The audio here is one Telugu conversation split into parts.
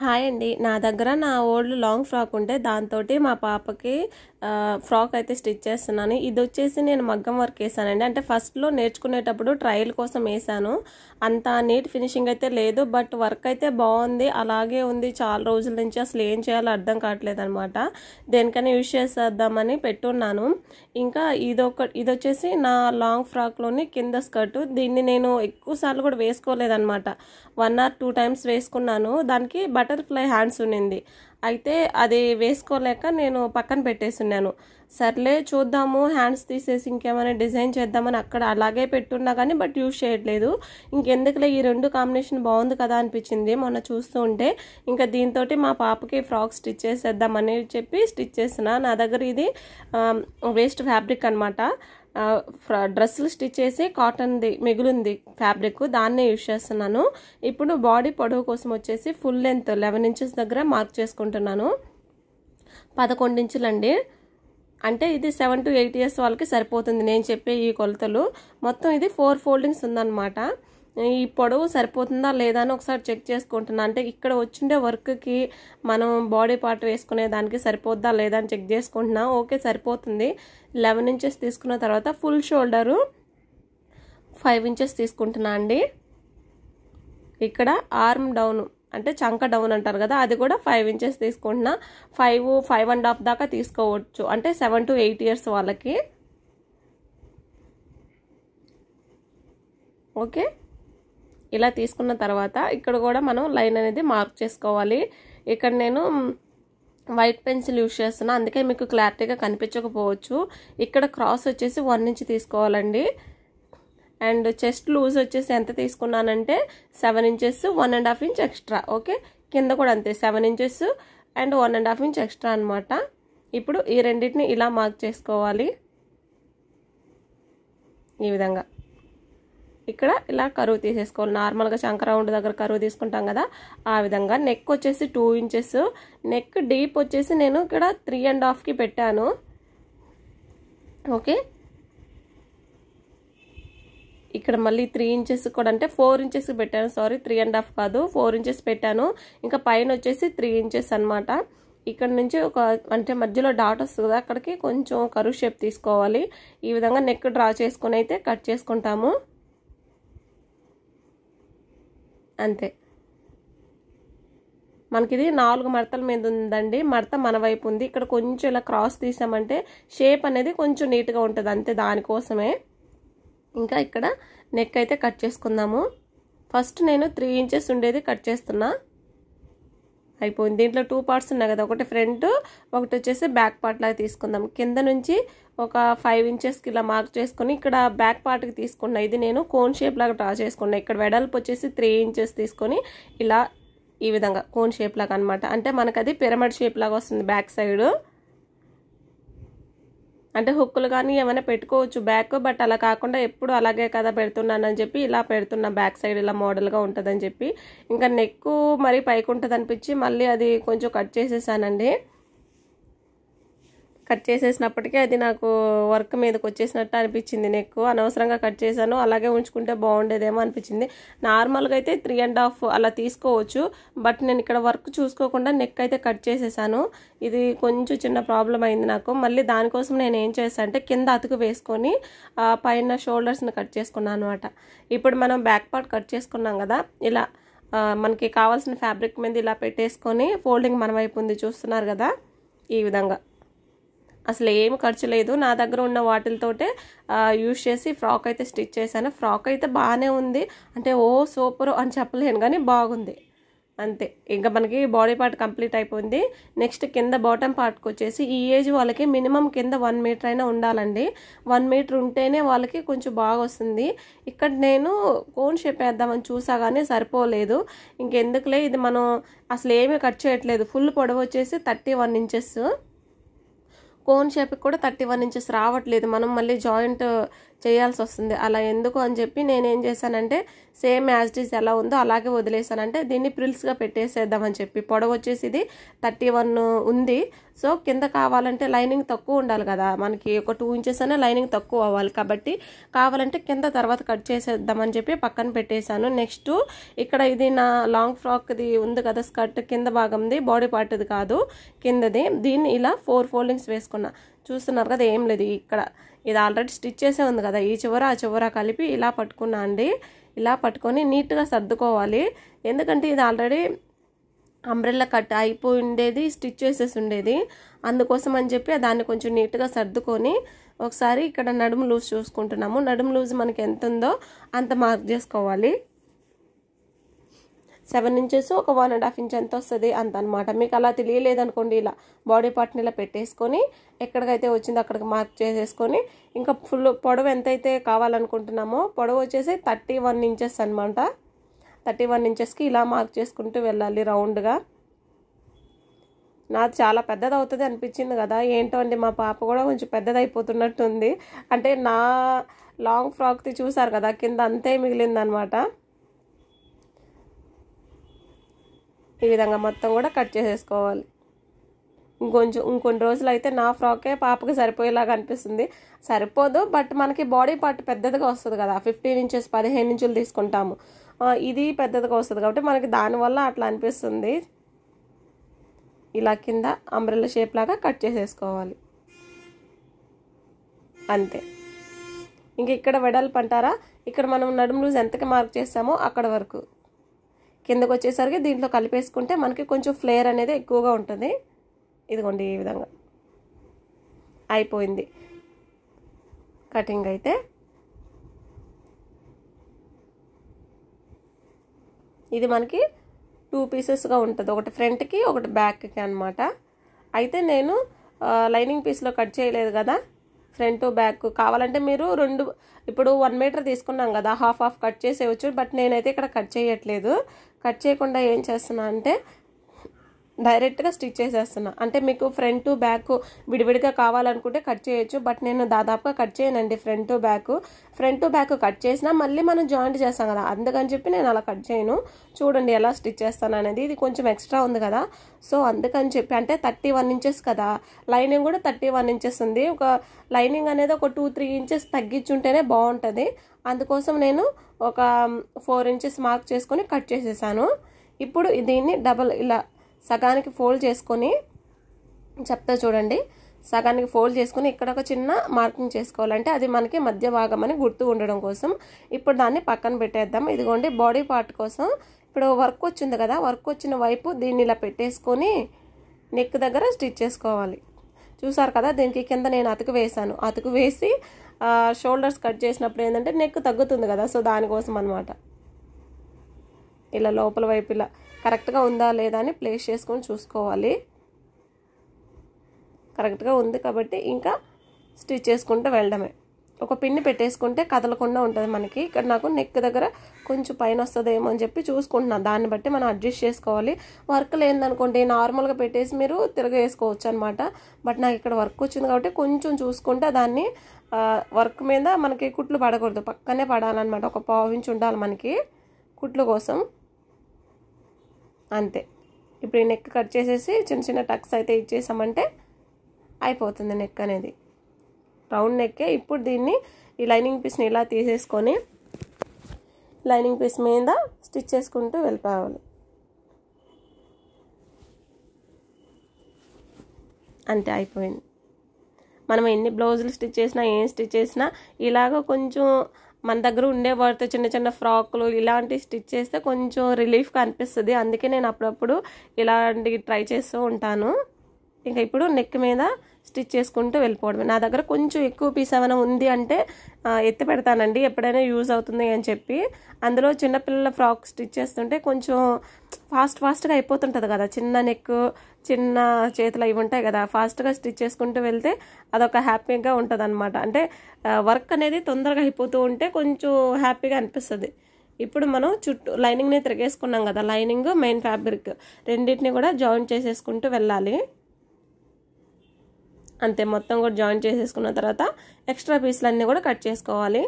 హాయ్ అండి. నా దగ్గర నా ఓల్డ్ లాంగ్ ఫ్రాక్ ఉంటే దాంతోటి మా పాపకి ఫ్రాక్ అయితే స్టిచ్ చేస్తున్నాను. ఇది వచ్చేసి నేను మగ్గం వర్క్ వేసానండి. అంటే ఫస్ట్లో నేర్చుకునేటప్పుడు ట్రయల్ కోసం వేసాను. అంత నీట్ ఫినిషింగ్ అయితే లేదు, బట్ వర్క్ అయితే బాగుంది, అలాగే ఉంది. చాలా రోజుల నుంచి అసలు ఏం చేయాలో అర్థం కావట్లేదు అనమాట. దేనికైనా యూజ్ చేసేద్దామని పెట్టున్నాను. ఇంకా ఇది వచ్చేసి నా లాంగ్ ఫ్రాక్లోని కింద స్కర్ట్. దీన్ని నేను ఎక్కువ సార్లు కూడా వేసుకోలేదన్నమాట. 1 or 2 టైమ్స్ వేసుకున్నాను. దానికి బటర్ఫ్లై హ్యాండ్స్ ఉన్నింది. అయితే అది వేసుకోలేక నేను పక్కన పెట్టేస్తున్నాను. సర్లే చూద్దాము, హ్యాండ్స్ తీసేసి ఇంకేమైనా డిజైన్ చేద్దామని అక్కడ అలాగే పెట్టున్నా కానీ బట్ యూజ్ చేయట్లేదు. ఇంకెందుకులే, ఈ రెండు కాంబినేషన్ బాగుంది కదా అనిపించింది మొన్న చూస్తూ ఉంటే. ఇంకా దీంతో మా పాపకి ఫ్రాక్ స్టిచ్ చేసేద్దామని చెప్పి స్టిచ్ చేసిన. నా దగ్గర ఇది వేస్ట్ ఫ్యాబ్రిక్ అనమాట. డ్రెస్సులు స్టిచ్ చేసి కాటన్ది మిగులుంది ఫ్యాబ్రిక్, దాన్నే యూజ్ చేస్తున్నాను. ఇప్పుడు బాడీ పొడవు కోసం వచ్చేసి ఫుల్ లెంత్ 11 ఇంచెస్ దగ్గర మార్క్ చేసుకుంటున్నాను. 11 ఇంచులండి. అంటే ఇది 7 to 8 years వాళ్ళకి సరిపోతుంది నేను చెప్పే ఈ కొలతలు. మొత్తం ఇది 4 ఫోల్డింగ్స్ ఉందన్నమాట. ఈ పొడవు సరిపోతుందా లేదా అని ఒకసారి చెక్ చేసుకుంటున్నా. అంటే ఇక్కడ వచ్చిండే వర్క్కి మనం బాడీ పార్ట్ వేసుకునే దానికి సరిపోద్దా లేదా అని చెక్ చేసుకుంటున్నా. ఓకే, సరిపోతుంది. 11 ఇంచెస్ తీసుకున్న తర్వాత ఫుల్ షోల్డరు 5 ఇంచెస్ తీసుకుంటున్నా అండి. ఇక్కడ ఆర్మ్ డౌన్ అంటే చంక డౌన్ అంటారు కదా, అది కూడా 5 ఇంచెస్ తీసుకుంటున్నా. 5.5 దాకా తీసుకోవచ్చు, అంటే 7 to 8 years వాళ్ళకి. ఓకే, ఇలా తీసుకున్న తర్వాత ఇక్కడ కూడా మనం లైన్ అనేది మార్క్ చేసుకోవాలి. ఇక్కడ నేను వైట్ పెన్సిల్ యూజ్ చేస్తున్నా, అందుకే మీకు క్లారిటీగా కనిపించకపోవచ్చు. ఇక్కడ క్రాస్ వచ్చేసి 1 ఇంచ్ తీసుకోవాలండి. అండ్ చెస్ట్ లూజ్ వచ్చేసి ఎంత తీసుకున్నానంటే 7 ఇంచెస్ 1.5 ఇంచ్ ఎక్స్ట్రా. ఓకే, కింద కూడా అంతే 7 ఇంచెస్ అండ్ 1.5 ఇంచ్ ఎక్స్ట్రా అనమాట. ఇప్పుడు ఈ రెండింటిని ఇలా మార్క్ చేసుకోవాలి. ఈ విధంగా ఇక్కడ ఇలా కరువు తీసేసుకోవాలి. నార్మల్గా చంక రౌండ్ దగ్గర కరువు తీసుకుంటాం కదా, ఆ విధంగా. నెక్ వచ్చేసి 2 ఇంచెస్. నెక్ డీప్ వచ్చేసి నేను ఇక్కడ 3.5కి పెట్టాను. ఓకే, ఇక్కడ మళ్ళీ 3 ఇంచెస్ కూడా, అంటే 4 ఇంచెస్ పెట్టాను. సారీ, 3.5 కాదు, 4 ఇంచెస్ పెట్టాను. ఇంకా పైన వచ్చేసి 3 ఇంచెస్ అనమాట. ఇక్కడ నుంచి ఒక అంటే మధ్యలో డాట్ వస్తుంది కదా, అక్కడికి కొంచెం కరువు షేప్ తీసుకోవాలి. ఈ విధంగా నెక్ డ్రా చేసుకుని అయితే కట్ చేసుకుంటాము. అంతే. మనకి ఇది 4 మడతల మీద ఉందండి. మడత మన వైపు ఉంది. ఇక్కడ కొంచెం ఇలా క్రాస్ తీసామంటే షేప్ అనేది కొంచెం నీట్గా ఉంటుంది, అంతే, దానికోసమే. ఇంకా ఇక్కడ నెక్ అయితే కట్ చేసుకుందాము. ఫస్ట్ నేను 3 ఇంచెస్ ఉండేది కట్ చేస్తున్నా. అయిపోయింది. దీంట్లో 2 పార్ట్స్ ఉన్నాయి కదా, ఒకటి ఫ్రంట్, ఒకటి వచ్చేసి బ్యాక్ పార్ట్ లాగా తీసుకుందాం. కింద నుంచి ఒక 5 ఇంచెస్కి ఇలా మార్క్ చేసుకుని ఇక్కడ బ్యాక్ పార్ట్కి తీసుకున్నా. ఇది నేను కోన్ షేప్ లాగా డ్రా చేసుకున్నా. ఇక్కడ వెడల్పు వచ్చేసి 3 ఇంచెస్ తీసుకొని ఇలా ఈ విధంగా కోన్ షేప్ లాగా అనమాట. అంటే మనకు అది పిరమిడ్ షేప్ లాగా వస్తుంది బ్యాక్ సైడ్. అంటే హుక్కులు కానీ ఏమైనా పెట్టుకోవచ్చు బ్యాక్, బట్ అలా కాకుండా ఎప్పుడు అలాగే కదా పెడుతున్నానని చెప్పి ఇలా పెడుతున్నా. బ్యాక్ సైడ్ ఇలా మోడల్గా ఉంటుందని చెప్పి. ఇంకా నెక్ మరి పైకి ఉంటుంది అనిపించి మళ్ళీ అది కొంచెం కట్ చేసేసానండి. కట్ చేసేసినప్పటికీ అది నాకు వర్క్ మీదకి వచ్చేసినట్టు అనిపించింది. నెక్ అనవసరంగా కట్ చేశాను, అలాగే ఉంచుకుంటే బాగుండేదేమో అనిపించింది. నార్మల్గా అయితే 3.5 అలా తీసుకోవచ్చు, బట్ నేను ఇక్కడ వర్క్ చూసుకోకుండా నెక్ అయితే కట్ చేసేసాను. ఇది కొంచెం చిన్న ప్రాబ్లం అయింది నాకు. మళ్ళీ దానికోసం నేను ఏం చేశాను అంటే కింద అతుకు వేసుకొని పైన షోల్డర్స్ని కట్ చేసుకున్నాను అనమాట. ఇప్పుడు మనం బ్యాక్ పార్ట్ కట్ చేసుకున్నాం కదా, ఇలా మనకి కావాల్సిన ఫ్యాబ్రిక్ మీద ఇలా పెట్టేసుకొని ఫోల్డింగ్ మన వైపు ఉంది, చూస్తున్నారు కదా, ఈ విధంగా. అసలు ఏమి ఖర్చు లేదు. నా దగ్గర ఉన్న వాటితోటే యూజ్ చేసి ఫ్రాక్ అయితే స్టిచ్ చేశాను. ఫ్రాక్ అయితే బాగానే ఉంది, అంటే ఓ సూపర్ అని చెప్పలేను కానీ బాగుంది, అంతే. ఇంకా మనకి బాడీ పార్ట్ కంప్లీట్ అయిపోయింది. నెక్స్ట్ కింద బాటమ్ పార్ట్కి వచ్చేసి ఈ ఏజ్ వాళ్ళకి మినిమం కింద 1 మీటర్ అయినా ఉండాలండి. 1 మీటర్ ఉంటేనే వాళ్ళకి కొంచెం బాగా వస్తుంది. ఇక్కడ నేను కోన్ షేప్ వేద్దామని చూసా కానీ సరిపోలేదు. ఇంకెందుకులే, ఇది మనం అసలు ఏమీ కట్ చేయట్లేదు. ఫుల్ పొడవు వచ్చేసి 31 ఇంచెస్. కోన్ షేప్కి కూడా 31 ఇంచెస్ రావట్లేదు. మనం మళ్ళీ జాయింట్ చేయాల్సి వస్తుంది. అలా ఎందుకు అని చెప్పి నేనేం చేశానంటే సేమ్ యాజ్ ఇట్ ఈస్ ఎలా ఉందో అలాగే వదిలేసానంటే దీన్ని ప్రిల్స్గా పెట్టేసేద్దామని చెప్పి. పొడవు వచ్చేసి ఇది 31 ఉంది. సో కింద కావాలంటే లైనింగ్ తక్కువ ఉండాలి కదా, మనకి ఒక 2 ఇంచెస్ అనే లైనింగ్ తక్కువ అవ్వాలి కాబట్టి కావాలంటే కింద తర్వాత కట్ చేసేద్దామని చెప్పి పక్కన పెట్టేశాను. నెక్స్ట్ ఇక్కడ ఇది నా లాంగ్ ఫ్రాక్ది ఉంది కదా స్కర్ట్, కింద భాగంది, బాడీ పార్ట్ది కాదు కిందది. దీన్ని ఇలా 4 ఫోల్డింగ్స్ వేసుకున్నా. చూస్తున్నారు కదా, ఏం లేదు ఇక్కడ ఇది ఆల్రెడీ స్టిచ్ చేసే ఉంది కదా, ఈ చివర ఆ చివర కలిపి ఇలా పట్టుకున్నా అండి. ఇలా పట్టుకొని నీట్గా సర్దుకోవాలి. ఎందుకంటే ఇది ఆల్రెడీ అంబ్రెల్లా కట్ అయిపోయి ఉండేది, స్టిచ్ చేసేసి ఉండేది. అందుకోసం అని చెప్పి దాన్ని కొంచెం నీట్గా సర్దుకొని ఒకసారి ఇక్కడ నడుము లూజ్ చూసుకుంటున్నాము. నడుము లూజ్ మనకి ఎంత ఉందో అంత మార్క్ చేసుకోవాలి. 7 ఇంచెస్ ఒక 1.5 ఇంచ్ ఎంత వస్తుంది అంత అనమాట. మీకు అలా తెలియలేదనుకోండి ఇలా బాడీ పార్ట్ని ఇలా పెట్టేసుకొని ఎక్కడికైతే వచ్చిందో అక్కడికి మార్క్ చేసేసుకొని ఇంకా ఫుల్ పొడవు ఎంతైతే కావాలనుకుంటున్నామో పొడవు వచ్చేసి 31 ఇంచెస్ అనమాట. 31 ఇంచెస్కి ఇలా మార్క్ చేసుకుంటూ వెళ్ళాలి రౌండ్గా. నాది చాలా పెద్దది అవుతుంది అనిపించింది కదా, ఏంటో అండి మా పాప కూడా కొంచెం పెద్దది అయిపోతున్నట్టుంది. అంటే నా లాంగ్ ఫ్రాక్ది చూసారు కదా, కింద అంతే మిగిలిందనమాట. ఈ విధంగా మొత్తం కూడా కట్ చేసేసుకోవాలి. ఇంకొన్ని రోజులు అయితే నా ఫ్రాకే పాపకి సరిపోయేలాగా అనిపిస్తుంది. సరిపోదు, బట్ మనకి బాడీ పార్ట్ పెద్దదిగా వస్తుంది కదా, 15 ఇంచెస్ 15 ఇంచులు తీసుకుంటాము, ఇది పెద్దదిగా వస్తుంది కాబట్టి మనకి దానివల్ల అట్లా అనిపిస్తుంది. ఇలా కింద అంబ్రెల్లా షేప్ లాగా కట్ చేసేసుకోవాలి అంతే. ఇంక ఇక్కడ వెడల్పు అంటారా, ఇక్కడ మనం నడుము లూజ్ ఎంతకి మార్క్ చేస్తామో అక్కడ వరకు కిందకు వచ్చేసరికి దీంట్లో కలిపేసుకుంటే మనకి కొంచెం ఫ్లేర్ అనేది ఎక్కువగా ఉంటుంది. ఇదిగోండి ఈ విధంగా అయిపోయింది కటింగ్ అయితే. ఇది మనకి 2 పీసెస్గా ఉంటుంది, ఒకటి ఫ్రంట్కి ఒకటి బ్యాక్కి అనమాట. అయితే నేను లైనింగ్ పీస్లో కట్ చేయలేదు కదా, ఫ్రంట్ బ్యాక్ కావాలంటే మీరు ఇప్పుడు 1 మీటర్ తీసుకున్నాం కదా, హాఫ్ కట్ చేసేయచ్చు. బట్ నేనైతే ఇక్కడ కట్ చేయట్లేదు. కట్ చేయకుండా ఏం చేస్తున్నా అంటే డైరెక్ట్గా స్టిచ్ చేసేస్తున్నా. అంటే మీకు ఫ్రంట్ బ్యాక్ విడివిడిగా కావాలనుకుంటే కట్ చేయొచ్చు, బట్ నేను దాదాపుగా కట్ చేయనండి ఫ్రంట్ బ్యాక్ కట్ చేసినా మళ్ళీ మనం జాయింట్ చేస్తాం కదా, అందుకని చెప్పి నేను అలా కట్ చేయను. చూడండి ఎలా స్టిచ్ చేస్తాను అనేది. ఇది కొంచెం ఎక్స్ట్రా ఉంది కదా, సో అందుకని చెప్పి అంటే 31 ఇంచెస్ కదా, లైనింగ్ కూడా 31 ఇంచెస్ ఉంది. ఒక లైనింగ్ అనేది ఒక 2-3 ఇంచెస్ తగ్గించుంటేనే బాగుంటుంది. అందుకోసం నేను ఒక 4 ఇంచెస్ మార్క్ చేసుకొని కట్ చేసేసాను. ఇప్పుడు దీన్ని డబల్ ఇలా సగానికి ఫోల్డ్ చేసుకొని చెప్తా చూడండి, సగానికి ఫోల్డ్ చేసుకొని ఇక్కడ ఒక చిన్న మార్కింగ్ చేసుకోవాలంటే అది మనకి మధ్య భాగం అని గుర్తు ఉండడం కోసం. ఇప్పుడు దాన్ని పక్కన పెట్టేద్దాం. ఇదిగోండి బాడీ పార్ట్ కోసం ఇప్పుడు వర్క్ వచ్చింది కదా, వర్క్ వచ్చిన వైపు దీన్ని ఇలా పెట్టేసుకొని నెక్ దగ్గర స్టిచ్ చేసుకోవాలి. చూసారు కదా, దీనికి కింద నేను అతుకు వేసాను. అతుకు వేసి షోల్డర్స్ కట్ చేసినప్పుడు ఏంటంటే నెక్ తగ్గుతుంది కదా, సో దానికోసం అనమాట. ఇలా లోపల వైపు ఇలా కరెక్ట్గా ఉందా లేదా అని ప్లేస్ చేసుకొని చూసుకోవాలి. కరెక్ట్గా ఉంది కాబట్టి ఇంకా స్టిచ్ చేసుకుంటూ వెళ్ళడమే. ఒక పిన్ని పెట్టేసుకుంటే కదలకుండా ఉంటుంది మనకి. ఇక్కడ నాకు నెక్ దగ్గర కొంచెం పైన వస్తుందేమో అని చెప్పి చూసుకుంటున్నాను, దాన్ని బట్టి మనం అడ్జస్ట్ చేసుకోవాలి. వర్క్ లేదనుకోండి నార్మల్గా పెట్టేసి మీరు తిరగేసుకోవచ్చు అనమాట. బట్ నాకు ఇక్కడ వర్క్ వచ్చింది కాబట్టి కొంచెం చూసుకుంటే దాన్ని వర్క్ మీద మనకి కుట్లు పడకూడదు, పక్కనే పడాలన్నమాట. ఒక 1/2 ఇంచ్ ఉండాలి మనకి కుట్లు కోసం అంతే. ఇప్పుడు ఈ నెక్ కట్ చేసేసి చిన్న చిన్న టక్స్ అయితే ఇచ్చేసామంటే అయిపోతుంది నెక్ అనేది, రౌండ్ నెక్కే. ఇప్పుడు దీన్ని ఈ లైనింగ్ పీస్ని ఇలా తీసేసుకొని లైనింగ్ పీస్ మీద స్టిచ్ చేసుకుంటూ వెళ్ళిపోవాలి అంతే, అయిపోయింది. మనం ఎన్ని బ్లౌజులు స్టిచ్ చేసినా ఏం స్టిచ్ చేసినా ఇలాగ కొంచెం మన దగ్గర ఉండే వాటితో చిన్న చిన్న ఫ్రాక్లు ఇలాంటివి స్టిచ్ చేస్తే కొంచెం రిలీఫ్గా అనిపిస్తుంది. అందుకే నేను అప్పుడప్పుడు ఇలాంటివి ట్రై చేస్తూ ఉంటాను. ఇంకా ఇప్పుడు నెక్ మీద స్టిచ్ చేసుకుంటూ వెళ్ళిపోవడమే. నా దగ్గర కొంచెం ఎక్కువ పీస్ ఏమైనా ఉంది అంటే ఎత్తి పెడతానండి, ఎప్పుడైనా యూజ్ అవుతుంది అని చెప్పి. అందులో చిన్నపిల్లల ఫ్రాక్ స్టిచ్ చేస్తుంటే కొంచెం ఫాస్ట్గా అయిపోతుంటుంది కదా, చిన్న నెక్ చిన్న చేతులు అవి ఉంటాయి కదా, ఫాస్ట్గా స్టిచ్ చేసుకుంటూ వెళ్తే అదొక హ్యాపీగా ఉంటుంది అనమాట. అంటే వర్క్ అనేది తొందరగా అయిపోతూ ఉంటే కొంచెం హ్యాపీగా అనిపిస్తుంది. ఇప్పుడు మనం చుట్టూ లైనింగ్ని తిరిగేసుకున్నాం కదా, లైనింగ్ మెయిన్ ఫ్యాబ్రిక్ రెండింటిని కూడా జాయిన్ చేసేసుకుంటూ వెళ్ళాలి అంతే మొత్తం కూడా జాయిన్ చేసేసుకున్న తర్వాత ఎక్స్ట్రా పీస్లన్నీ కూడా కట్ చేసుకోవాలి.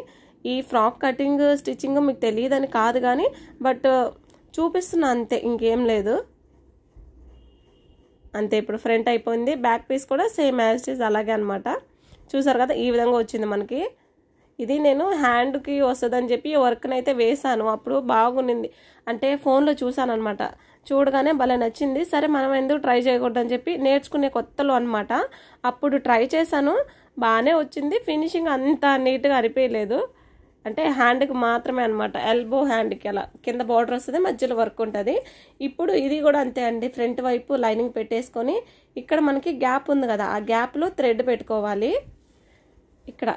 ఈ ఫ్రాక్ కటింగ్ స్టిచ్చింగ్ మీకు తెలియదని కాదు కానీ బట్ చూపిస్తున్నా అంతే, ఇంకేం లేదు. అంతే ఇప్పుడు ఫ్రంట్ అయిపోయింది. బ్యాక్ పీస్ కూడా సేమ్ యాజ్ ఇట్ ఈజ్ అలాగే అనమాట. చూసారు కదా ఈ విధంగా వచ్చింది మనకి. ఇది నేను హ్యాండ్కి వస్తుందని చెప్పి వర్క్ని అయితే వేసాను. అప్పుడు బాగుండింది, అంటే ఫోన్లో చూసాను అనమాట. చూడగానే భలే నచ్చింది. సరే మనం ఎందుకు ట్రై చేయకూడదని చెప్పి నేర్చుకునే కొత్తలో అనమాట. అప్పుడు ట్రై చేశాను, బాగానే వచ్చింది. ఫినిషింగ్ అంత నీట్గా అనిపించలేదు, అంటే హ్యాండ్కి మాత్రమే అనమాట. ఎల్బో హ్యాండ్కి అలా కింద బార్డర్ వస్తుంది, మధ్యలో వర్క్ ఉంటుంది. ఇప్పుడు ఇది కూడా అంతే అండి. ఫ్రంట్ వైపు లైనింగ్ పెట్టేసుకొని ఇక్కడ మనకి గ్యాప్ ఉంది కదా, ఆ గ్యాప్లో థ్రెడ్ పెట్టుకోవాలి. ఇక్కడ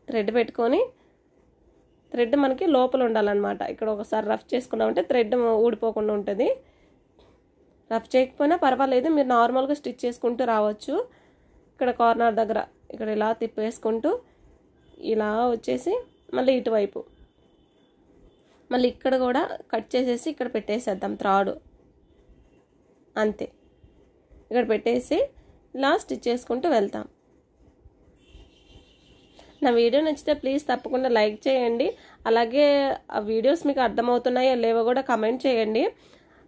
థ్రెడ్ పెట్టుకొని, థ్రెడ్ మనకి లోపల ఉండాలన్నమాట. ఇక్కడ ఒకసారి రఫ్ చేసుకున్నామంటే థ్రెడ్ ఊడిపోకుండా ఉంటుంది. రఫ్ చేయకపోయినా పర్వాలేదు, మీరు నార్మల్గా స్టిచ్ చేసుకుంటూ రావచ్చు. ఇక్కడ కార్నర్ దగ్గర ఇక్కడ ఇలా తిప్పేసుకుంటూ ఇలా వచ్చేసి మళ్ళీ ఇటువైపు మళ్ళీ ఇక్కడ కూడా కట్ చేసేసి ఇక్కడ పెట్టేసేద్దాం త్రాడు. అంతే, ఇక్కడ పెట్టేసి ఇలా స్టిచ్ చేసుకుంటూ వెళ్తాం. నా వీడియో నచ్చితే ప్లీజ్ తప్పకుండా లైక్ చేయండి. అలాగే ఆ వీడియోస్ మీకు అర్థమవుతున్నాయో లేవో కూడా కమెంట్ చేయండి.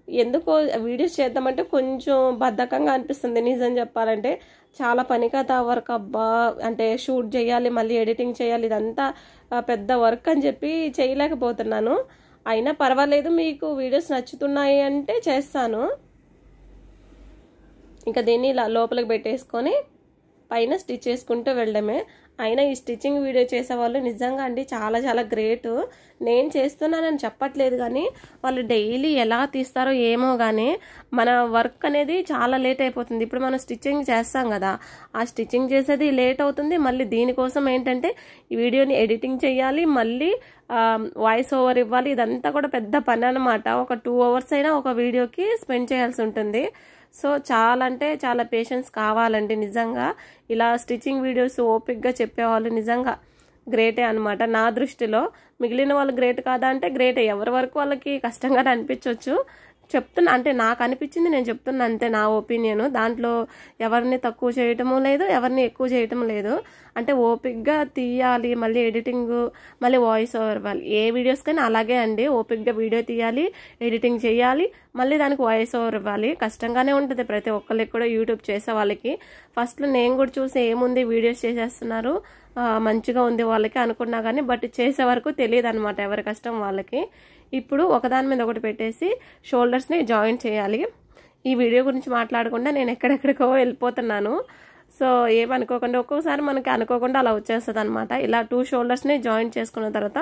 ఎందుకో వీడియోస్ చేద్దామంటే కొంచెం బద్ధకంగా అనిపిస్తుంది నిజం చెప్పాలంటే. చాలా పని కదా వర్క్, అబ్బా అంటే షూట్ చేయాలి, మళ్ళీ ఎడిటింగ్ చేయాలి, ఇదంతా పెద్ద వర్క్ అని చెప్పి చేయలేకపోతున్నాను. అయినా పర్వాలేదు, మీకు వీడియోస్ నచ్చుతున్నాయి అంటే చేస్తాను. ఇంకా దీన్ని ఇలా లోపలికి పెట్టేసుకొని పైన స్టిచ్ చేసుకుంటూ వెళ్ళడమే. అయినా ఈ స్టిచ్చింగ్ వీడియో చేసేవాళ్ళు నిజంగా అండి చాలా చాలా గ్రేట్. నేను చేస్తున్నానని చెప్పట్లేదు కానీ వాళ్ళు డైలీ ఎలా తీస్తారో ఏమో కానీ మన వర్క్ అనేది చాలా లేట్ అయిపోతుంది. ఇప్పుడు మనం స్టిచ్చింగ్ చేస్తాం కదా, ఆ స్టిచ్చింగ్ చేసేది లేట్ అవుతుంది. మళ్ళీ దీనికోసం ఏంటంటే ఈ వీడియోని ఎడిటింగ్ చేయాలి, మళ్ళీ వాయిస్ ఓవర్ ఇవ్వాలి. ఇదంతా కూడా పెద్ద పని అనమాట. ఒక 2 hours అయినా ఒక వీడియోకి స్పెండ్ చేయాల్సి ఉంటుంది. సో చాలా అంటే చాలా పేషెన్స్ కావాలండి నిజంగా. ఇలా స్టిచ్చింగ్ వీడియోస్ ఓపిక్గా చెప్పేవాళ్ళు నిజంగా గ్రేటే అనమాట నా దృష్టిలో. మిగిలిన వాళ్ళు గ్రేట్ కాదా అంటే గ్రేటే, ఎవరి వరకు వాళ్ళకి కష్టంగానే అనిపించవచ్చు. చెప్తున్నా అంటే నాకు అనిపించింది నేను చెప్తున్నా అంతే, నా ఒపీనియన్. దాంట్లో ఎవరిని తక్కువ చేయటము లేదు, ఎవరిని ఎక్కువ చేయటం లేదు. అంటే ఓపిక్గా తీయాలి, మళ్ళీ ఎడిటింగ్, మళ్ళీ వాయిస్ ఓవర్ ఇవ్వాలి. ఏ వీడియోస్కైనా అలాగే అండి, ఓపిక్గా వీడియో తీయాలి, ఎడిటింగ్ చేయాలి, మళ్ళీ దానికి వాయిస్ ఓవర్ ఇవ్వాలి. కష్టంగానే ఉంటుంది ప్రతి ఒక్కరికి కూడా, యూట్యూబ్ చేసే వాళ్ళకి. ఫస్ట్లో నేను కూడా చూసి ఏముంది వీడియోస్ చేసేస్తున్నారు మంచిగా ఉంది వాళ్ళకి అనుకున్నా కానీ బట్ చేసే వరకు తెలియదు అనమాట ఎవరి కష్టం వాళ్ళకి. ఇప్పుడు ఒకదాని మీద ఒకటి పెట్టేసి షోల్డర్స్ని జాయింట్ చేయాలి. ఈ వీడియో గురించి మాట్లాడకుండా నేను ఎక్కడెక్కడికో వెళ్ళిపోతున్నాను. సో ఏమనుకోకుండా, ఒక్కొక్కసారి మనకి అనుకోకుండా అలా వచ్చేస్తుంది అనమాట. ఇలా 2 షోల్డర్స్ని జాయింట్ చేసుకున్న తర్వాత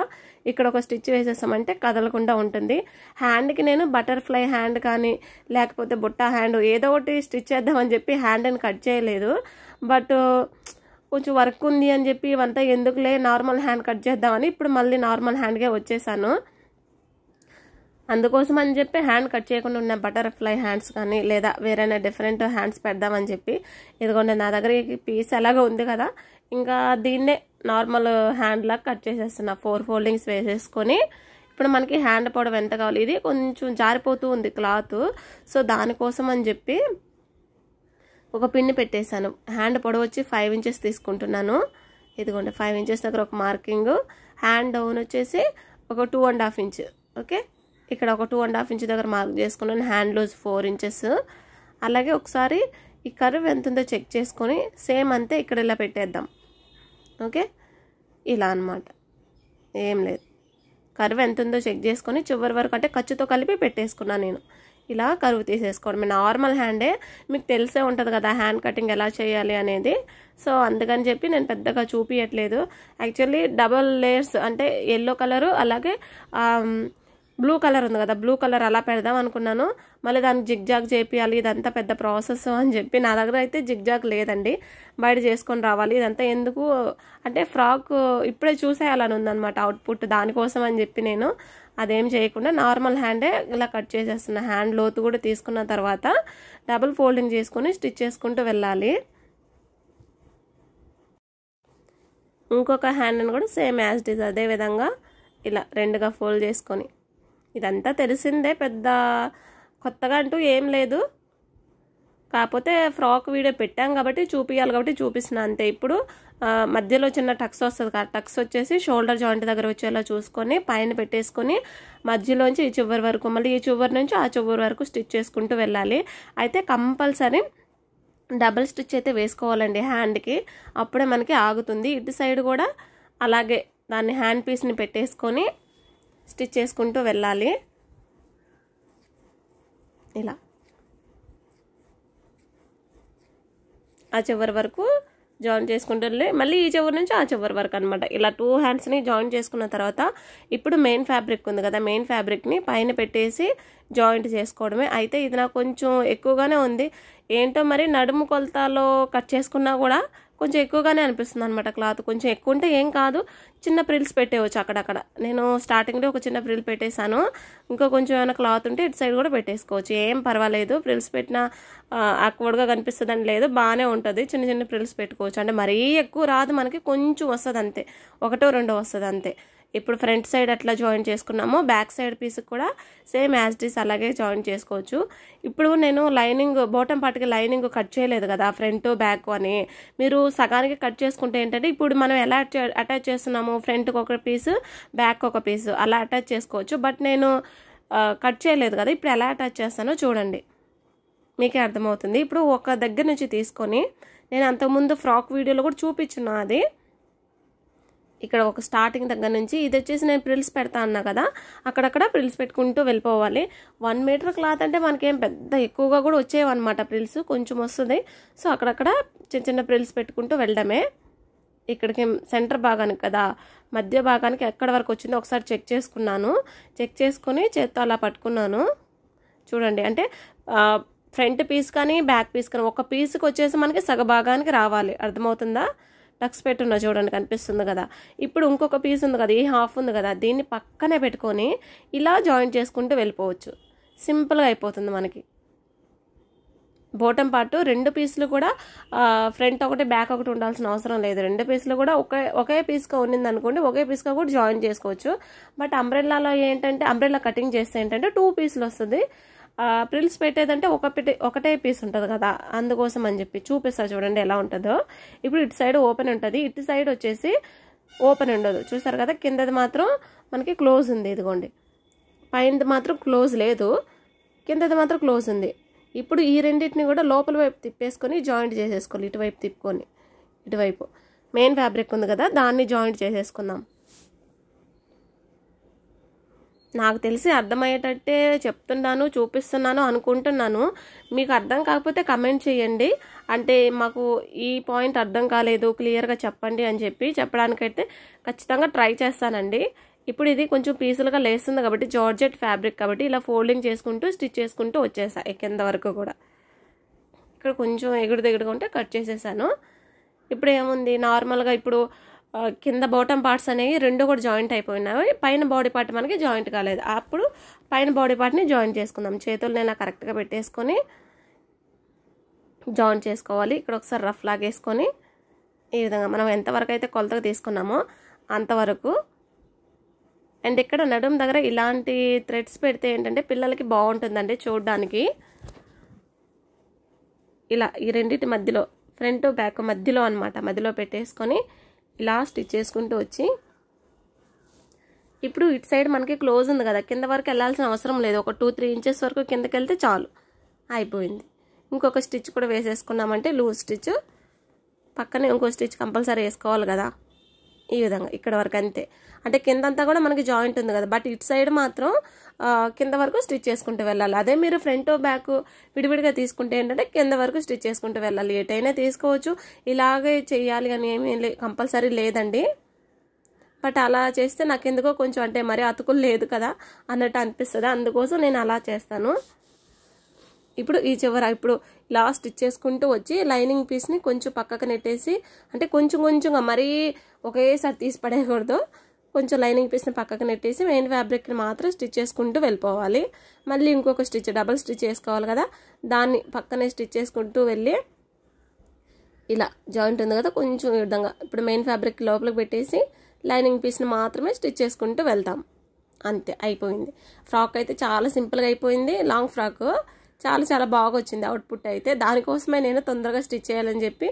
ఇక్కడ ఒక స్టిచ్ వేసేసామంటే కదలకుండా ఉంటుంది. హ్యాండ్కి నేను బటర్ఫ్లై హ్యాండ్ కానీ లేకపోతే బుట్ట హ్యాండ్ ఏదో ఒకటి స్టిచ్ చేద్దామని చెప్పి హ్యాండ్ని కట్ చేయలేదు. బట్ కొంచెం వర్క్ ఉంది అని చెప్పి ఇవంతా ఎందుకులే నార్మల్ హ్యాండ్ కట్ చేద్దామని ఇప్పుడు మళ్ళీ నార్మల్ హ్యాండ్గా వచ్చేసాను. అందుకోసం అని చెప్పి హ్యాండ్ కట్ చేయకుండా ఉన్న బటర్ఫ్లై హ్యాండ్స్ కానీ లేదా వేరైనా డిఫరెంట్ హ్యాండ్స్ పెడదామని చెప్పి ఇదిగోండి నా దగ్గర ఈ పీస్ ఎలాగో ఉంది కదా, ఇంకా దీన్నే నార్మల్ హ్యాండ్ లాగా కట్ చేసేస్తున్నా. 4 ఫోల్డింగ్స్ వేసేసుకొని ఇప్పుడు మనకి హ్యాండ్ పొడవు ఎంత కావాలి, ఇది కొంచెం జారిపోతూ ఉంది క్లాత్. సో దానికోసం అని చెప్పి ఒక పిన్ని పెట్టేశాను. హ్యాండ్ పొడవు వచ్చి 5 inches తీసుకుంటున్నాను. ఇదిగోండి 5 inches దగ్గర ఒక మార్కింగ్, హ్యాండ్ డౌన్ వచ్చేసి ఒక 2.5 inch. ఓకే, ఇక్కడ ఒక 2.5 inch దగ్గర మార్క్ చేసుకున్నాను. Hand loose 4 inches. అలాగే ఒకసారి ఈ కర్వ్ ఎంత ఉందో చెక్ చేసుకొని సేమ్ అంతే ఇక్కడ ఇలా పెట్టేద్దాం. ఓకే, ఇలా అనమాట, ఏం లేదు. కర్వ్ ఎంత ఉందో చెక్ చేసుకొని చివరి వరకు అంటే ఖర్చుతో కలిపి పెట్టేసుకున్నాను నేను. ఇలా కరువు తీసేసుకోవడం. నార్మల్ హ్యాండే, మీకు తెలిసే ఉంటుంది కదా హ్యాండ్ కటింగ్ ఎలా చేయాలి అనేది. సో అందుకని చెప్పి నేను పెద్దగా చూపించట్లేదు. యాక్చువల్లీ డబల్ లేయర్స్ అంటే ఎల్లో కలరు అలాగే బ్లూ కలర్ ఉంది కదా, బ్లూ కలర్ అలా పెడదాం అనుకున్నాను. మళ్ళీ దానికి జిగ్జాగ్ చేపియాలి, ఇదంతా పెద్ద ప్రాసెస్ అని చెప్పి నా దగ్గర అయితే జిగ్జాగ్ లేదండి, బయట చేసుకొని రావాలి. ఇదంతా ఎందుకు అంటే ఫ్రాక్ ఇప్పుడే చూసేయాలని ఉందన్నమాట అవుట్పుట్, దానికోసం అని చెప్పి నేను అదేం చేయకుండా నార్మల్ హ్యాండే ఇలా కట్ చేసేస్తున్నా. హ్యాండ్ లోతు కూడా తీసుకున్న తర్వాత డబుల్ ఫోల్డింగ్ చేసుకొని స్టిచ్ చేసుకుంటూ వెళ్ళాలి. ఇంకొక హ్యాండ్ని కూడా సేమ్ యాజ్ ఇట్ ఈజ్ అదే విధంగా ఇలా 2గా ఫోల్డ్ చేసుకొని, ఇదంతా తెలిసిందే, పెద్ద కొత్తగా అంటూ ఏం లేదు. కాకపోతే ఫ్రాక్ వీడియో పెట్టాం కాబట్టి చూపించాలి కాబట్టి చూపిస్తున్నాను అంతే. ఇప్పుడు మధ్యలో చిన్న టక్స్ వస్తుంది కదా, టక్స్ వచ్చేసి షోల్డర్ జాయింట్ దగ్గర వచ్చేలా చూసుకొని పైన పెట్టేసుకొని మధ్యలోంచి ఈ చివరి వరకు, మళ్ళీ ఈ చివరి నుంచి ఆ చివరి వరకు స్టిచ్ చేసుకుంటూ వెళ్ళాలి. అయితే కంపల్సరీ డబుల్ స్టిచ్ అయితే వేసుకోవాలండి హ్యాండ్కి, అప్పుడే మనకి ఆగుతుంది. ఇటు సైడ్ కూడా అలాగే దాన్ని హ్యాండ్ పీస్ని పెట్టేసుకొని స్టిచ్ చేసుకుంటూ వెళ్ళాలి. ఇలా ఆ చివరి వరకు జాయిన్ చేసుకుంటూ మళ్ళీ ఈ చివరి నుంచి ఆ చివరి వరకు అనమాట. ఇలా 2 హ్యాండ్స్ని జాయిన్ చేసుకున్న తర్వాత ఇప్పుడు మెయిన్ ఫ్యాబ్రిక్ ఉంది కదా, మెయిన్ ఫ్యాబ్రిక్ని పైన పెట్టేసి జాయింట్ చేసుకోవడమే. అయితే ఇది నాకు కొంచెం ఎక్కువగానే ఉంది, ఏంటో మరి నడుము కొలతలో కట్ చేసుకున్నా కూడా కొంచెం ఎక్కువగానే అనిపిస్తుంది అనమాట. క్లాత్ కొంచెం ఎక్కువ ఉంటే ఏం కాదు, చిన్న ప్రిల్స్ పెట్టేవచ్చు అక్కడక్కడ. నేను స్టార్టింగ్లో ఒక చిన్న ప్రిల్ పెట్టేశాను, ఇంకా కొంచెం ఏమైనా క్లాత్ ఉంటే ఇటు సైడ్ కూడా పెట్టేసుకోవచ్చు, ఏం పర్వాలేదు. ప్రిల్స్ పెట్టినా ఆక్వర్డ్గా కనిపిస్తుందని లేదు, బాగానే ఉంటుంది. చిన్న చిన్న ప్రిల్స్ పెట్టుకోవచ్చు, అంటే మరీ ఎక్కువ రాదు మనకి, కొంచెం వస్తుంది అంతే, 1-2 వస్తుంది అంతే. ఇప్పుడు ఫ్రంట్ సైడ్ అట్లా జాయిన్ చేసుకున్నాము, బ్యాక్ సైడ్ పీస్కి కూడా సేమ్ యాజ్ ఇట్ ఈస్ అలాగే జాయిన్ చేసుకోవచ్చు. ఇప్పుడు నేను లైనింగ్ బాటమ్ పార్ట్కి లైనింగ్ కట్ చేయలేదు కదా ఫ్రంట్ బ్యాక్ అని, మీరు సగానికి కట్ చేసుకుంటే ఏంటంటే ఇప్పుడు మనం ఎలా అటాచ్ చేస్తున్నాము, ఫ్రంట్కి ఒక పీసు బ్యాక్ ఒక పీసు అలా అటాచ్ చేసుకోవచ్చు. బట్ నేను కట్ చేయలేదు కదా, ఇప్పుడు ఎలా అటాచ్ చేస్తానో చూడండి, మీకే అర్థమవుతుంది. ఇప్పుడు ఒక దగ్గర నుంచి తీసుకొని, నేను అంతకుముందు ఫ్రాక్ వీడియోలో కూడా చూపించున్నా, అది ఇక్కడ ఒక స్టార్టింగ్ దగ్గర నుంచి ఇది వచ్చేసి నేను ప్రిల్స్ పెడతా అన్నా కదా, అక్కడక్కడ ప్రిల్స్ పెట్టుకుంటూ వెళ్ళిపోవాలి. 1 మీటర్ క్లాత్ అంటే మనకేం పెద్ద ఎక్కువగా కూడా వచ్చేవన్నమాట, ప్రిల్స్ కొంచెం వస్తుంది. సో అక్కడక్కడ చిన్న చిన్న ప్రిల్స్ పెట్టుకుంటూ వెళ్ళడమే. ఇక్కడికి సెంటర్ భాగానికి కదా, మధ్య భాగానికి ఎక్కడ వరకు వచ్చిందో ఒకసారి చెక్ చేసుకున్నాను, చెక్ చేసుకుని చేత్తో అలా పట్టుకున్నాను చూడండి. అంటే ఫ్రంట్ పీస్ కానీ బ్యాక్ పీస్ కానీ ఒక పీస్కి వచ్చేసి మనకి సగ భాగానికి రావాలి, అర్థమవుతుందా? టక్స్ పెట్టున్నా చూడండి, కనిపిస్తుంది కదా. ఇప్పుడు ఇంకొక పీస్ ఉంది కదా, ఈ హాఫ్ ఉంది కదా, దీన్ని పక్కనే పెట్టుకొని ఇలా జాయింట్ చేసుకుంటూ వెళ్ళిపోవచ్చు, సింపుల్గా అయిపోతుంది మనకి. బాటమ్ పార్ట్ 2 పీసులు కూడా ఫ్రంట్ ఒకటి బ్యాక్ ఒకటి ఉండాల్సిన అవసరం లేదు, 2 పీసులు కూడా ఒకే పీస్గా ఉన్నింది అనుకోండి, ఒకే పీస్గా కూడా జాయిన్ చేసుకోవచ్చు. బట్ అంబ్రెల్లాలో ఏంటంటే, అంబ్రెల్లా కటింగ్ చేస్తే ఏంటంటే 2 పీసులు వస్తుంది, ప్రిల్స్ పెట్టేదంటే ఒకటే పీస్ ఉంటుంది కదా, అందుకోసం అని చెప్పి చూపిస్తా చూడండి ఎలా ఉంటుందో. ఇప్పుడు ఇటు సైడ్ ఓపెన్ ఉంటుంది, ఇటు సైడ్ వచ్చేసి ఓపెన్ ఉండదు, చూసారు కదా. కిందది మాత్రం మనకి క్లోజ్ ఉంది, ఇదిగోండి, పైనది మాత్రం క్లోజ్ లేదు, కిందది మాత్రం క్లోజ్ ఉంది. ఇప్పుడు ఈ రెండింటిని కూడా లోపల వైపు తిప్పేసుకొని జాయింట్ చేసేసుకోవాలి, ఇటువైపు తిప్పుకొని. ఇటువైపు మెయిన్ ఫ్యాబ్రిక్ ఉంది కదా, దాన్ని జాయింట్ చేసేసుకుందాం. నాకు తెలిసి అర్థమయ్యేటట్టే చెప్తున్నాను, చూపిస్తున్నాను అనుకుంటున్నాను. మీకు అర్థం కాకపోతే కమెంట్ చేయండి, అంటే మాకు ఈ పాయింట్ అర్థం కాలేదు క్లియర్గా చెప్పండి అని చెప్పి చెప్పడానికైతే ఖచ్చితంగా ట్రై చేస్తానండి. ఇప్పుడు ఇది కొంచెం పీసులుగా లేస్తుంది కాబట్టి, జార్జెట్ ఫ్యాబ్రిక్ కాబట్టి ఇలా ఫోల్డింగ్ చేసుకుంటూ స్టిచ్ చేసుకుంటూ వచ్చేసాయి కింద వరకు కూడా. ఇక్కడ కొంచెం ఎగుడుదిగుడుగా ఉంటే కట్ చేసేసాను. ఇప్పుడు ఏముంది, నార్మల్గా ఇప్పుడు కింద బాటమ్ పార్ట్స్ అనేవి 2 కూడా జాయింట్ అయిపోయినాయి, పైన బాడీ పార్ట్ మనకి జాయింట్ కాలేదు. అప్పుడు పైన బాడీ పార్ట్ని జాయింట్ చేసుకుందాం. చేతులు ఇలా కరెక్ట్గా పెట్టేసుకొని జాయింట్ చేసుకోవాలి. ఇక్కడ ఒకసారి రఫ్ లాగేసుకొని ఈ విధంగా మనం ఎంతవరకు అయితే కొలతగా తీసుకున్నామో అంతవరకు. అండ్ ఇక్కడ నడుము దగ్గర ఇలాంటి థ్రెడ్స్ పెడితే ఏంటంటే పిల్లలకి బాగుంటుందండి చూడడానికి. ఇలా ఈ రెండింటి మధ్యలో, ఫ్రంట్ బ్యాక్ మధ్యలో అనమాట, మధ్యలో పెట్టేసుకొని ఇలా స్టిచ్ చేసుకుంటూ వచ్చి, ఇప్పుడు ఇటు సైడ్ మనకి క్లోజ్ ఉంది కదా, కింద వరకు వెళ్ళాల్సిన అవసరం లేదు, ఒక 2-3 ఇంచెస్ వరకు కిందకి వెళ్తే చాలు, అయిపోయింది. ఇంకొక స్టిచ్ కూడా వేసేసుకున్నామంటే లూజ్ స్టిచ్, పక్కనే ఇంకో స్టిచ్ కంపల్సరీ వేసుకోవాలి కదా, ఈ విధంగా ఇక్కడ వరకు అంతే. అంటే కిందంతా కూడా మనకి జాయింట్ ఉంది కదా, బట్ ఇటు సైడ్ మాత్రం కింద వరకు స్టిచ్ చేసుకుంటూ వెళ్ళాలి. అదే మీరు ఫ్రంట్ బ్యాక్ విడివిడిగా తీసుకుంటే ఏంటంటే కింద వరకు స్టిచ్ చేసుకుంటూ వెళ్ళాలి. ఎటైనా తీసుకోవచ్చు, ఇలాగే చేయాలి అని ఏమీ కంపల్సరీ లేదండి. బట్ అలా చేస్తే నాకు ఎందుకో కొంచెం అంటే మరి అతుకులు లేదు కదా అన్నట్టు అనిపిస్తుంది, అందుకోసం నేను అలా చేస్తాను. ఇప్పుడు ఈ చివర ఇప్పుడు ఇలా స్టిచ్ చేసుకుంటూ వచ్చి లైనింగ్ పీస్ని కొంచెం పక్కకు నెట్టేసి, అంటే కొంచెం కొంచెంగా మరీ ఒకేసారి తీసి పడేయకూడదు, కొంచెం లైనింగ్ పీస్ని పక్కకు నెట్టేసి మెయిన్ ఫ్యాబ్రిక్ని మాత్రం స్టిచ్ చేసుకుంటూ వెళ్ళిపోవాలి. మళ్ళీ ఇంకొక స్టిచ్ డబల్ స్టిచ్ చేసుకోవాలి కదా, దాన్ని పక్కనే స్టిచ్ చేసుకుంటూ వెళ్ళి ఇలా జాయింట్ ఉంది కదా కొంచెం ఈ విధంగా ఇప్పుడు మెయిన్ ఫ్యాబ్రిక్ లోపలికి పెట్టేసి లైనింగ్ పీస్ని మాత్రమే స్టిచ్ చేసుకుంటూ వెళ్తాం, అంతే అయిపోయింది. ఫ్రాక్ అయితే చాలా సింపుల్గా అయిపోయింది, లాంగ్ ఫ్రాక్ చాలా చాలా బాగా వచ్చింది అవుట్పుట్ అయితే. దానికోసమే నేను తొందరగా స్టిచ్ చేయాలని చెప్పి,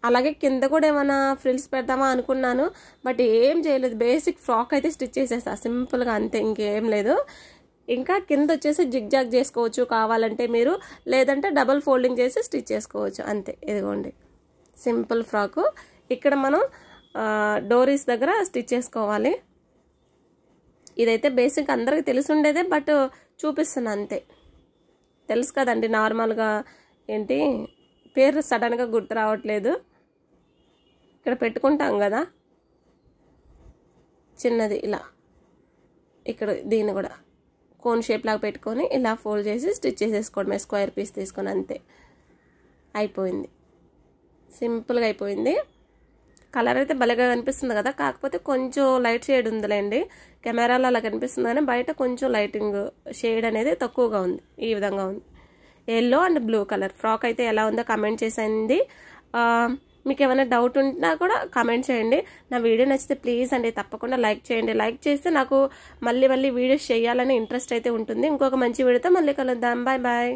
అలాగే కింద కూడా ఏమైనా ఫ్రిల్స్ పెడదామా అనుకున్నాను, బట్ ఏం చేయలేదు. బేసిక్ ఫ్రాక్ అయితే స్టిచ్ చేసేస్తా సింపుల్గా, అంతే, ఇంకేం లేదు. ఇంకా కింద వచ్చేసి జిగ్ జాగ్ చేసుకోవచ్చు కావాలంటే మీరు, లేదంటే డబుల్ ఫోల్డింగ్ చేసి స్టిచ్ చేసుకోవచ్చు, అంతే. ఇదిగోండి సింపుల్ ఫ్రాకు. ఇక్కడ మనం డోరీస్ దగ్గర స్టిచ్ చేసుకోవాలి. ఇదైతే బేసిక్ అందరికీ తెలిసి ఉండేదే, బట్ చూపిస్తున్నా అంతే. తెలుసు కదండి, నార్మల్గా ఏంటి పేరు సడన్గా గుర్తు రావట్లేదు. ఇక్కడ పెట్టుకుంటాం కదా చిన్నది, ఇలా ఇక్కడ దీన్ని కూడా కోన్ షేప్ లాగా పెట్టుకొని ఇలా ఫోల్డ్ చేసి స్టిచ్ చేసేసుకోవడమే, స్క్వేర్ పీస్ తీసుకొని, అంతే. అయిపోయింది, సింపుల్గా అయిపోయింది. కలర్ అయితే భలేగా కనిపిస్తుంది కదా, కాకపోతే కొంచెం లైట్ షేడ్ ఉందిలేండి. కెమెరాలో అలా కనిపిస్తుంది కానీ బయట కొంచెం లైటింగ్ షేడ్ అనేది తక్కువగా ఉంది. ఈ విధంగా ఉంది, yellow and blue colour. Frock అయితే ఎలా ఉందో కమెంట్ చేసేయండి. మీకు ఏమైనా డౌట్ ఉన్నా కూడా కామెంట్ చేయండి. నా వీడియో నచ్చితే ప్లీజ్ అండి తప్పకుండా లైక్ చేయండి. లైక్ చేస్తే నాకు మళ్ళీ వీడియోస్ చేయాలని ఇంట్రెస్ట్ అయితే ఉంటుంది. ఇంకొక మంచి వీడియోతో మళ్ళీ కలుద్దాం. Bye bye.